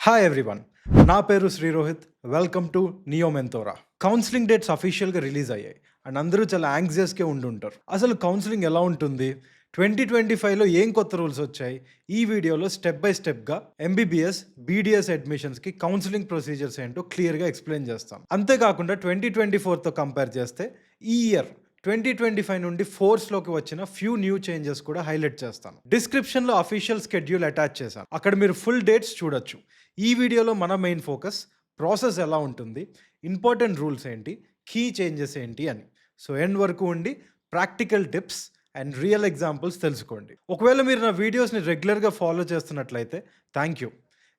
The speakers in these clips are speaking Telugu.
హాయ్ ఎవ్రీవన్, నా పేరు Sri Rohit. Welcome to Neo Mentora. Counselling dates అఫీషియల్గా రిలీజ్ అయ్యాయి అండ్ అందరూ చాలా యాంగ్జియస్గా ఉండుంటారు. అసలు కౌన్సిలింగ్ ఎలా ఉంటుంది, 2025లో ఏం కొత్త రూల్స్ వచ్చాయి, ఈ వీడియోలో స్టెప్ బై స్టెప్గా ఎంబీబీఎస్ బీడీఎస్ అడ్మిషన్స్కి కౌన్సిలింగ్ ప్రొసీజర్స్ ఏంటో క్లియర్గా ఎక్స్ప్లెయిన్ చేస్తాను. అంతేకాకుండా 2024తో కంపేర్ చేస్తే ఈ ఇయర్ 2025 నుండి ఫోర్స్లోకి వచ్చిన ఫ్యూ న్యూ చేంజెస్ కూడా హైలైట్ చేస్తాను. డిస్క్రిప్షన్లో అఫీషియల్ స్కెడ్యూల్ అటాచ్ చేశాను, అక్కడ మీరు ఫుల్ డేట్స్ చూడొచ్చు. ఈ వీడియోలో మన మెయిన్ ఫోకస్ ప్రాసెస్ ఎలా ఉంటుంది, ఇంపార్టెంట్ రూల్స్ ఏంటి, కీ చేంజెస్ ఏంటి అని. సో ఎండ్ వరకు ఉండి practical tips and real examples తెలుసుకోండి. ఒకవేళ మీరు నా వీడియోస్ని రెగ్యులర్గా ఫాలో చేస్తున్నట్లయితే thank you.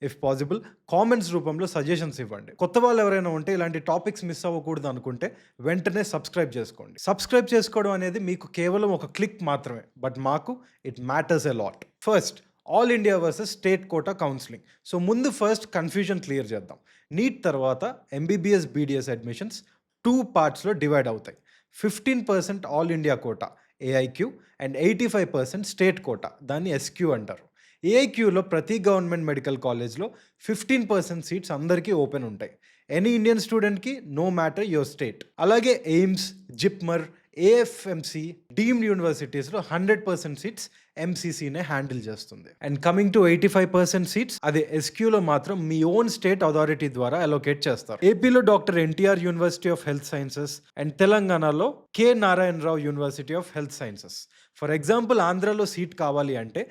If possible comments రూపంలో సజెషన్స్ ఇవ్వండి. కొత్త వాళ్ళు ఎవరైనా ఉంటే ఇలాంటి టాపిక్స్ మిస్ అవ్వకూడదు అనుకుంటే వెంటనే సబ్స్క్రైబ్ చేసుకోండి. సబ్స్క్రైబ్ చేసుకోవడం అనేది మీకు కేవలం ఒక క్లిక్ మాత్రమే, బట్ మాకు it matters a lot. First, all India versus state quota counselling. So ముందు ఫస్ట్ కన్ఫ్యూజన్ క్లియర్ చేద్దాం. నీట్ తర్వాత ఎంబీబీఎస్ బీడీఎస్ అడ్మిషన్స్ 2 పార్ట్స్లో డివైడ్ అవుతాయి. 15% all India quota AIQ and 85% state quota, దాన్ని ఎస్క్యూ అంటారు. ఏఐక్యూలో ప్రతి గవర్నమెంట్ మెడికల్ కాలేజ్లో 15% సీట్స్ అందరికీ ఓపెన్ ఉంటాయి, ఎనీ ఇండియన్ స్టూడెంట్కి, నో మ్యాటర్ యువర్ స్టేట్. అలాగే ఎయిమ్స్, జిప్మర్, ఏఎఫ్ఎంసి డీమ్డ్ యూనివర్సిటీస్లో 100% సీట్స్ ఎంసీసీనే హ్యాండిల్ చేస్తుంది. అండ్ కమింగ్ టు 85% సీట్స్, అది ఎస్క్యూలో మాత్రం మీ ఓన్ స్టేట్ అథారిటీ ద్వారా అలోకేట్ చేస్తారు. ఏపీలో doctor NTR university of health sciences and తెలంగాణలో K Narayana Rao university of health sciences. For example ఆంధ్రాలో సీట్ కావాలి అంటే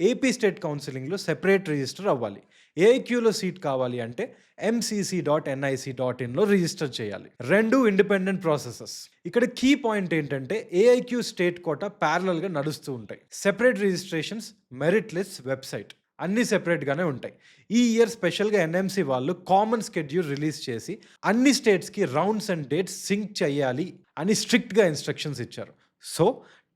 ఏపీ స్టేట్ కౌన్సిలింగ్లో సెపరేట్ రిజిస్టర్ అవ్వాలి. ఏఐక్యూలో సీట్ కావాలి అంటే mcc.nic.inలో రిజిస్టర్ చేయాలి. రెండు ఇండిపెండెంట్ ప్రాసెసెస్. ఇక్కడ కీ పాయింట్ ఏంటంటే ఏఐక్యూ స్టేట్ కోటా ప్యారలల్గా నడుస్తూ ఉంటాయి. Separate registrations, merit list, website అన్నీ సెపరేట్గానే ఉంటాయి. ఈ ఇయర్ స్పెషల్గా ఎన్ఎంసీ వాళ్ళు కామన్ స్కెడ్యూల్ రిలీజ్ చేసి అన్ని స్టేట్స్కి రౌండ్స్ అండ్ డేట్స్ సింక్ చేయాలి అని స్ట్రిక్ట్గా ఇన్స్ట్రక్షన్స్ ఇచ్చారు. So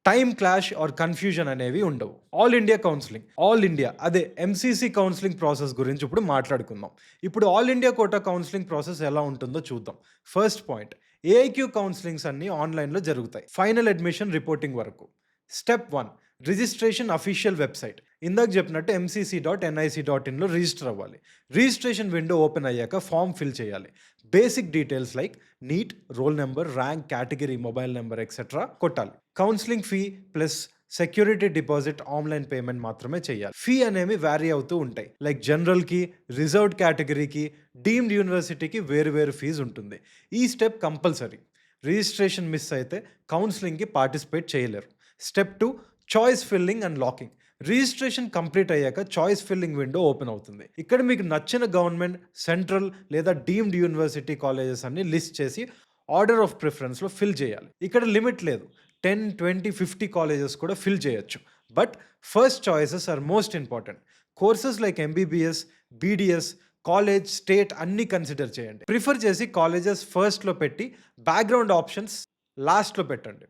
time clash or confusion అనేవి ఉండవు. All India counselling, all India అదే ఎంసీసీ కౌన్సిలింగ్ ప్రాసెస్ గురించి ఇప్పుడు మాట్లాడుకుందాం. ఇప్పుడు all India quota counselling process ఎలా ఉంటుందో చూద్దాం. ఫస్ట్ పాయింట్, ఏఐక్యూ కౌన్సిలింగ్స్ అన్నీ ఆన్లైన్లో జరుగుతాయి ఫైనల్ అడ్మిషన్ రిపోర్టింగ్ వరకు. Step 1, registration official website. ఇందాక చెప్పినట్టు mcc.nic.inలో రిజిస్టర్ అవ్వాలి. రిజిస్ట్రేషన్ విండో ఓపెన్ అయ్యాక ఫామ్ ఫిల్ చేయాలి. Basic details like NEET, roll number, rank, category, mobile number etcetera కొట్టాలి. Counselling fee plus security deposit online payment మాత్రమే చేయాలి. ఫీ అనేవి వ్యారీ అవుతూ ఉంటాయి. లైక్ జనరల్కి, రిజర్వ్డ్ కేటగిరీకి, డీమ్డ్ యూనివర్సిటీకి వేరు ఫీజు ఉంటుంది. ఈ స్టెప్ కంపల్సరీ. రిజిస్ట్రేషన్ మిస్ అయితే కౌన్సిలింగ్కి పార్టిసిపేట్ చేయలేరు. Step 2, choice filling and locking. Registration complete అయ్యాక చాయిస్ ఫిల్లింగ్ విండో ఓపెన్ అవుతుంది. ఇక్కడ మీకు నచ్చిన గవర్నమెంట్, సెంట్రల్ లేదా డీమ్డ్ యూనివర్సిటీ కాలేజెస్ అన్ని లిస్ట్ చేసి ఆర్డర్ ఆఫ్ ప్రిఫరెన్స్లో ఫిల్ చేయాలి. ఇక్కడ లిమిట్ లేదు, 10, 20, 50 కాలేజెస్ కూడా ఫిల్ చేయొచ్చు. But first choices are most important. Courses like MBBS, BDS, college, state అన్నీ కన్సిడర్ చేయండి. ప్రిఫర్ చేసి కాలేజెస్ ఫస్ట్లో పెట్టి బ్యాక్గ్రౌండ్ ఆప్షన్స్ లాస్ట్లో పెట్టండి.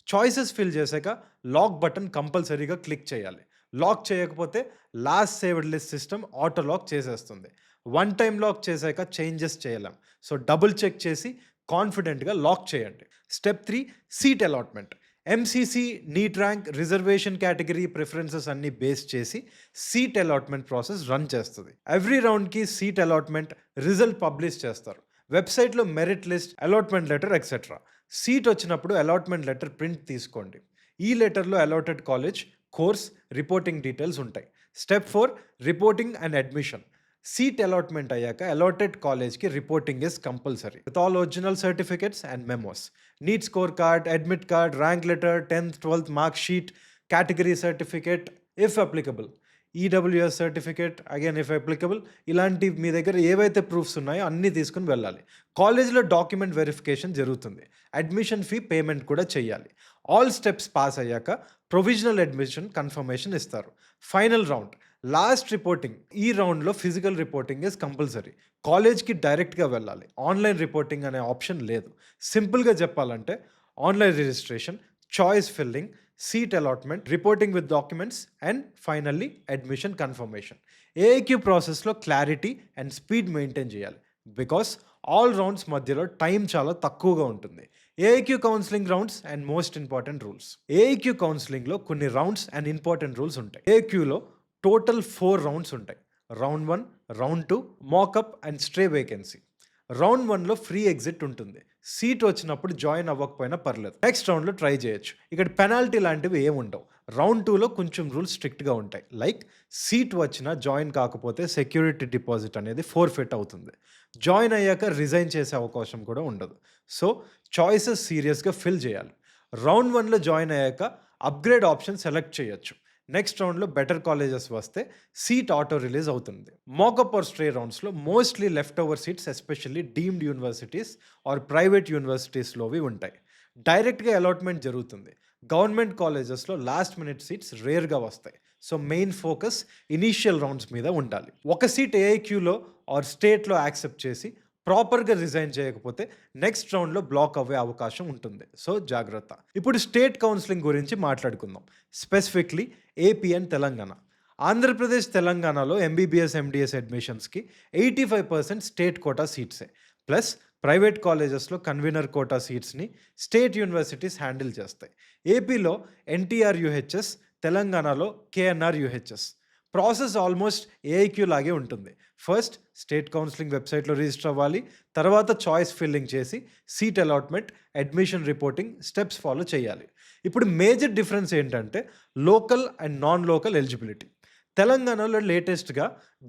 చాయిసెస్ ఫిల్ చేశాక లాక్ బటన్ కంపల్సరీగా క్లిక్ చేయాలి. లాక్ చేయకపోతే last saved list system auto lock చేసేస్తుంది. 1 టైం లాక్ చేశాక చేంజెస్ చేయలేం. సో డబుల్ చెక్ చేసి కాన్ఫిడెంట్గా లాక్ చేయండి. Step 3, seat allotment. MCC, NEET rank, reservation category preferences అన్ని బేస్ చేసి సీట్ అలాట్మెంట్ ప్రాసెస్ రన్ చేస్తుంది. ఎవ్రీ రౌండ్కి సీట్ అలాట్మెంట్ రిజల్ట్ పబ్లిష్ చేస్తారు. వెబ్సైట్లో merit list, allotment letter etcetera. Seat వచ్చినప్పుడు అలాట్మెంట్ లెటర్ ప్రింట్ తీసుకోండి. ఈ లెటర్లో allotted college, course, reporting details ఉంటాయి. Step 4, reporting and admission. Seat allotment అయ్యాక అలాటెడ్ కాలేజ్కి reporting is compulsory with all original certificates and memos. NEET score card, admit card, rank letter, 10th, 12th mark sheet, category certificate if applicable, EWS certificate again if applicable. ఇలాంటి మీ దగ్గర ఏవైతే ప్రూఫ్స్ ఉన్నాయో అన్నీ తీసుకుని వెళ్ళాలి. కాలేజ్లో డాక్యుమెంట్ వెరిఫికేషన్ జరుగుతుంది. అడ్మిషన్ ఫీ పేమెంట్ కూడా చేయాలి. ఆల్ స్టెప్స్ పాస్ అయ్యాక ప్రొవిజనల్ అడ్మిషన్ కన్ఫర్మేషన్ ఇస్తారు. Final round, last reporting. ఈ రౌండ్లో ఫిజికల్ రిపోర్టింగ్ ఇస్ కంపల్సరీ. కాలేజ్కి డైరెక్ట్గా వెళ్ళాలి, ఆన్లైన్ రిపోర్టింగ్ అనే ఆప్షన్ లేదు. సింపుల్గా చెప్పాలంటే online registration, choice filling, seat allotment, reporting with documents and finally admission confirmation. AIQ ప్రాసెస్లో క్లారిటీ అండ్ స్పీడ్ మెయింటైన్ చేయాలి బికాస్ ఆల్ రౌండ్స్ మధ్యలో టైం చాలా తక్కువగా ఉంటుంది. AIQ counselling rounds and most important rules. AIQ కౌన్సిలింగ్లో కొన్ని రౌండ్స్ అండ్ ఇంపార్టెంట్ రూల్స్ ఉంటాయి. ఏఐక్యూలో టోటల్ 4 రౌండ్స్ ఉంటాయి. Round 1, round 2, mop up and stray vacancy. Round 1లో ఫ్రీ ఎగ్జిట్ ఉంటుంది. సీట్ వచ్చినప్పుడు జాయిన్ అవ్వకపోయినా పర్లేదు, నెక్స్ట్ రౌండ్లో ట్రై చేయొచ్చు. ఇక్కడ పెనాల్టీ లాంటివి ఏమి ఉండవు. రౌండ్ 2లో కొంచెం రూల్స్ స్ట్రిక్ట్గా ఉంటాయి. లైక్ సీట్ వచ్చినా జాయిన్ కాకపోతే సెక్యూరిటీ డిపాజిట్ అనేది ఫోర్ఫిట్ అవుతుంది. జాయిన్ అయ్యాక రిజైన్ చేసే అవకాశం కూడా ఉండదు. సో చాయిసెస్ సీరియస్గా ఫిల్ చేయాలి. రౌండ్ 1లో జాయిన్ అయ్యాక అప్గ్రేడ్ ఆప్షన్ సెలెక్ట్ చేయొచ్చు. నెక్స్ట్ రౌండ్లో బెటర్ కాలేజెస్ వస్తే సీట్ ఆటో రిలీజ్ అవుతుంది. మాకప్ ఆర్ స్ట్రే రౌండ్స్లో mostly left over seats especially deemed universities or private యూనివర్సిటీస్లోవి ఉంటాయి. డైరెక్ట్గా అలాట్మెంట్ జరుగుతుంది. గవర్నమెంట్ కాలేజెస్లో లాస్ట్ మినిట్ సీట్స్ రేర్గా వస్తాయి. So main focus initial rounds మీద ఉండాలి. ఒక సీట్ ఏఐక్యూలో ఆర్ స్టేట్లో యాక్సెప్ట్ చేసి ప్రాపర్గా రిజైన్ చేయకపోతే నెక్స్ట్ రౌండ్లో బ్లాక్ అవ్వే అవకాశం ఉంటుంది. సో జాగ్రత్త. ఇప్పుడు స్టేట్ కౌన్సిలింగ్ గురించి మాట్లాడుకుందాం. Specifically AP and Telangana. Andhra Pradesh, తెలంగాణలో ఎంబీబీఎస్, ఎండిఎస్ అడ్మిషన్స్కి 85% స్టేట్ కోటా సీట్సే. ప్లస్ ప్రైవేట్ కాలేజెస్లో కన్వీనర్ కోటా సీట్స్ని స్టేట్ యూనివర్సిటీస్ హ్యాండిల్ చేస్తాయి. ఏపీలో ఎన్టీఆర్ యూహెచ్ఎస్, తెలంగాణలో KNR UHS. Process almost AIQ లాగే ఉంటుంది. ఫస్ట్ స్టేట్ కౌన్సిలింగ్ వెబ్సైట్లో రిజిస్టర్ అవ్వాలి. తర్వాత చాయిస్ ఫిల్లింగ్ చేసి seat allotment, admission reporting steps follow చేయాలి. ఇప్పుడు మేజర్ డిఫరెన్స్ ఏంటంటే local and non local eligibility. తెలంగాణలో లేటెస్ట్గా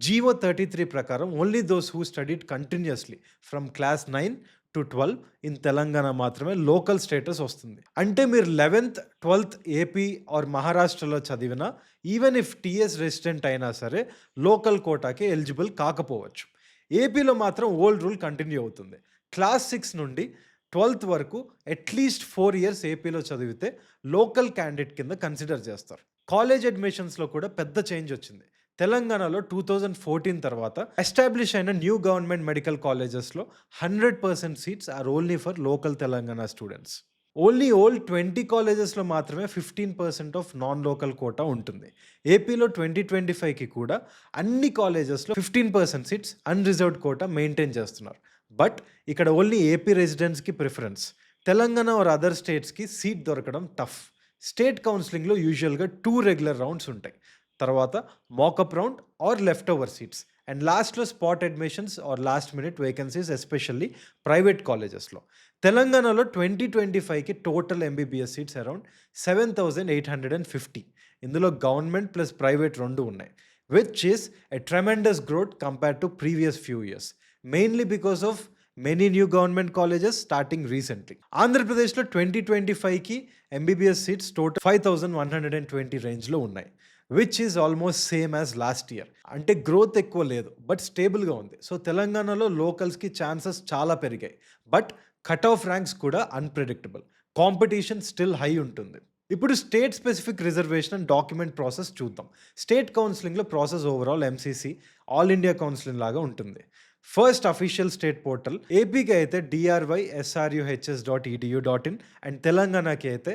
జీవో 33 ప్రకారం only those who studied continuously from class 9 to 12 in Telangana మాత్రమే లోకల్ స్టేటస్ వస్తుంది. అంటే మీరు 11th, 12th ఏపీ ఆర్ మహారాష్ట్రలో చదివినా, ఈవెన్ ఇఫ్ టీఎస్ రెసిడెంట్ అయినా సరే లోకల్ కోటాకి ఎలిజిబుల్ కాకపోవచ్చు. ఏపీలో మాత్రం ఓల్డ్ రూల్ కంటిన్యూ అవుతుంది. క్లాస్ 6 నుండి 12th వరకు అట్లీస్ట్ 4 years ఏపీలో చదివితే లోకల్ క్యాండిడేట్ కింద కన్సిడర్ చేస్తారు. కాలేజ్ అడ్మిషన్స్లో కూడా పెద్ద చేంజ్ వచ్చింది. తెలంగాణలో 2014 తర్వాత ఎస్టాబ్లిష్ అయిన న్యూ గవర్నమెంట్ మెడికల్ కాలేజెస్లో 100% seats are only for local Telangana students. Only old 20 కాలేజెస్లో మాత్రమే 15% ఆఫ్ నాన్ లోకల్ కోటా ఉంటుంది. ఏపీలో 2025కి కూడా అన్ని కాలేజెస్లో 15% సీట్స్ అన్రిజర్వ్డ్ కోటా మెయింటైన్ చేస్తున్నారు. బట్ ఇక్కడ ఓన్లీ ఏపీ రెసిడెంట్స్కి ప్రిఫరెన్స్. తెలంగాణ ఆర్ అదర్ స్టేట్స్కి సీట్ దొరకడం టఫ్. స్టేట్ కౌన్సిలింగ్లో యూజువల్గా 2 రెగ్యులర్ రౌండ్స్ ఉంటాయి. తర్వాత mop up round or left over seats and లాస్ట్లో spot admissions or last minute vacancies especially private కాలేజెస్లో. తెలంగాణలో 2025కి టోటల్ ఎంబీబీఎస్ సీట్స్ అరౌండ్ 7,850. ఇందులో గవర్నమెంట్ ప్లస్ ప్రైవేట్ 2 ఉన్నాయి, which is a tremendous growth compared to previous few years, mainly because of many new government colleges starting recently. ఆంధ్రప్రదేశ్లో 2025కి ఎంబీబీఎస్ సీట్స్ టోటల్ 5,120 రేంజ్లో ఉన్నాయి, which is almost same as last year. అంటే గ్రోత్ ఎక్కువ లేదు, బట్ స్టేబుల్గా ఉంది. సో తెలంగాణలో లోకల్స్కి ఛాన్సెస్ చాలా పెరిగాయి, బట్ కట్ ఆఫ్ ర్యాంక్స్ కూడా అన్ప్రెడిక్టబుల్. కాంపిటీషన్ స్టిల్ హై ఉంటుంది. ఇప్పుడు state specific reservation and document process చూద్దాం. స్టేట్ కౌన్సిలింగ్లో process overall MCC all India counselling లాగా ఉంటుంది. First official state portal. ఏపీకి అయితే DRY.SRUHS.edu.in అండ్ తెలంగాణకి అయితే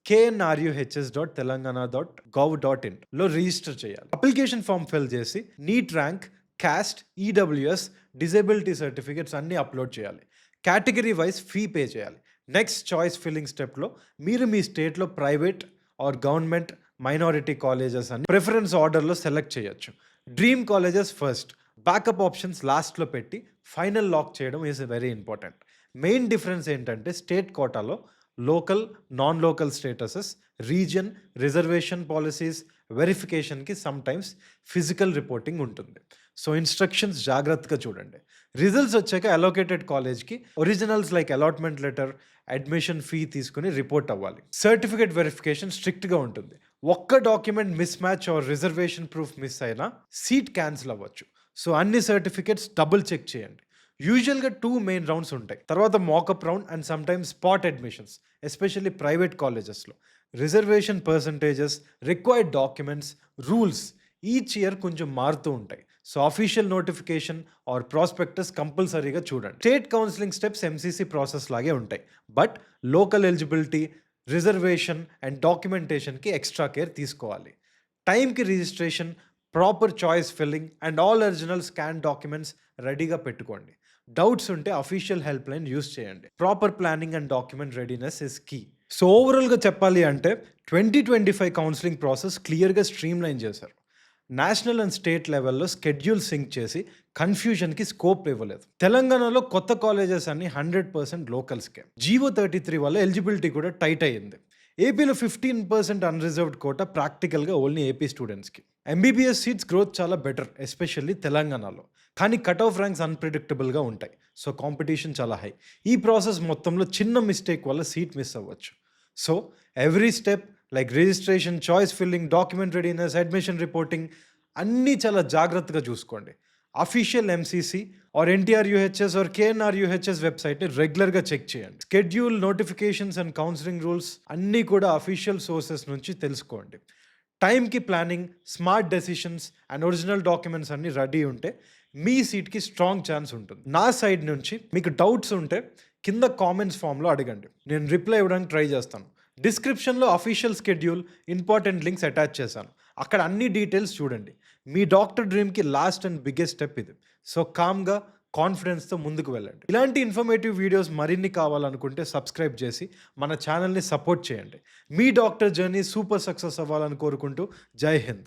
knruhs.telangana.gov.in లో రిజిస్టర్ చేయాలి. అప్లికేషన్ ఫామ్ ఫిల్ చేసి NEET rank, caste, EWS, disability certificates అన్నీ అప్లోడ్ చేయాలి. కేటగిరీ వైజ్ ఫీ పే చేయాలి. నెక్స్ట్ చాయిస్ ఫిల్లింగ్ స్టెప్లో మీరు మీ స్టేట్లో private or government minority colleges అని ప్రిఫరెన్స్ ఆర్డర్లో సెలెక్ట్ చేయొచ్చు. Dream colleges first, backup options లాస్ట్లో పెట్టి ఫైనల్ లాక్ చేయడం is very important. Main difference ఏంటంటే స్టేట్ కోటాలో local, non local statuses, region, reservation policies వెరిఫికేషన్కి సమ్టైమ్స్ ఫిజికల్ రిపోర్టింగ్ ఉంటుంది. సో ఇన్స్ట్రక్షన్స్ జాగ్రత్తగా చూడండి. రిజల్ట్స్ వచ్చాక అలోకేటెడ్ కాలేజ్కి originals like allotment letter, admission fee తీసుకుని రిపోర్ట్ అవ్వాలి. సర్టిఫికేట్ వెరిఫికేషన్ స్ట్రిక్ట్గా ఉంటుంది. ఒక్క document mismatch or reservation proof miss అయినా సీట్ క్యాన్సిల్ అవ్వచ్చు. సో అన్ని సర్టిఫికేట్స్ డబుల్ చెక్ చేయండి. యూజువల్గా 2 మెయిన్ రౌండ్స్ ఉంటాయి. తర్వాత mop up round and sometimes spot admissions, especially private కాలేజెస్లో. Reservation percentages, required documents, rules each year కొంచెం మారుతూ ఉంటాయి. So official notification or prospectus కంపల్సరీగా చూడండి. State counselling steps MCC process లాగే ఉంటాయి, but local eligibility, reservation and డాక్యుమెంటేషన్కి ఎక్స్ట్రా కేర్ తీసుకోవాలి. టైంకి registration, proper choice filling and all original scan documents రెడీగా పెట్టుకోండి. డౌట్స్ ఉంటే అఫీషియల్ హెల్ప్ లైన్ యూస్ చేయండి. Proper planning and document readiness is key. So ఓవరాల్గా చెప్పాలి అంటే 2025 కౌన్సిలింగ్ ప్రాసెస్ క్లియర్గా స్ట్రీమ్ లైన్ చేశారు. నేషనల్ అండ్ స్టేట్ లెవెల్‌లో స్కెడ్యూల్ సింక్ చేసి కన్‌ఫ్యూజన్‌కి స్కోప్ ఇవ్వలేదు. తెలంగాణలో కొత్త కాలేజెస్ అన్నీ 100% లోకల్స్‌కే. జీవో 33 వల్ల ఎలిజిబిలిటీ కూడా టైట్ అయ్యింది. ఏపీలో 15% అన్‌రిజర్వ్డ్ కోటా ప్రాక్టికల్‌గా ఓన్లీ ఏపీ స్టూడెంట్స్‌కి. ఎంబీబీఎస్ సీట్స్ గ్రోత్ చాలా బెటర్ ఎస్పెషల్లీ తెలంగాణలో. కానీ కట్ ఆఫ్ ర్యాంక్స్ అన్‌ప్రెడిక్టబుల్‌గా ఉంటాయి. సో కాంపిటీషన్ చాలా హై. ఈ ప్రాసెస్ మొత్తంలో చిన్న మిస్టేక్ వల్ల సీట్ మిస్ అవ్వచ్చు. So every step like registration, choice filling, document readiness, admission reporting అన్నీ చాలా జాగ్రత్తగా చూసుకోండి. Official MCC or NTR UHS or KNR UHS వెబ్సైట్‌ని రెగ్యులర్‌గా చెక్ చేయండి. Schedule, notifications and counselling rules అన్నీ కూడా అఫీషియల్ సోర్సెస్ నుంచి తెలుసుకోండి. టైంకి planning, smart decisions and original documents అన్నీ రెడీ ఉంటే మీ సీట్‌కి స్ట్రాంగ్ ఛాన్స్ ఉంటుంది. నా సైడ్ నుంచి మీకు డౌట్స్ ఉంటే కింద కామెంట్స్ ఫామ్‌లో అడగండి. నేను రిప్లై ఇవ్వడానికి ట్రై చేస్తాను. డిస్క్రిప్షన్‌లో official schedule, important links attach చేశాను. అక్కడ అన్ని డీటెయిల్స్ చూడండి. మీ డాక్టర్ డ్రీమ్‌కి లాస్ట్ అండ్ బిగ్గెస్ట్ స్టెప్ ఇది. సో కామ్‌గా, కాన్ఫిడెన్స్‌తో ముందుకు వెళ్ళండి. ఇలాంటి ఇన్ఫర్మేటివ్ వీడియోస్ మరిన్ని కావాలనుకుంటే సబ్స్క్రైబ్ చేసి మన ఛానల్‌ని సపోర్ట్ చేయండి. మీ డాక్టర్ జర్నీ సూపర్ సక్సెస్ అవ్వాలని కోరుకుంటూ జై హింద్.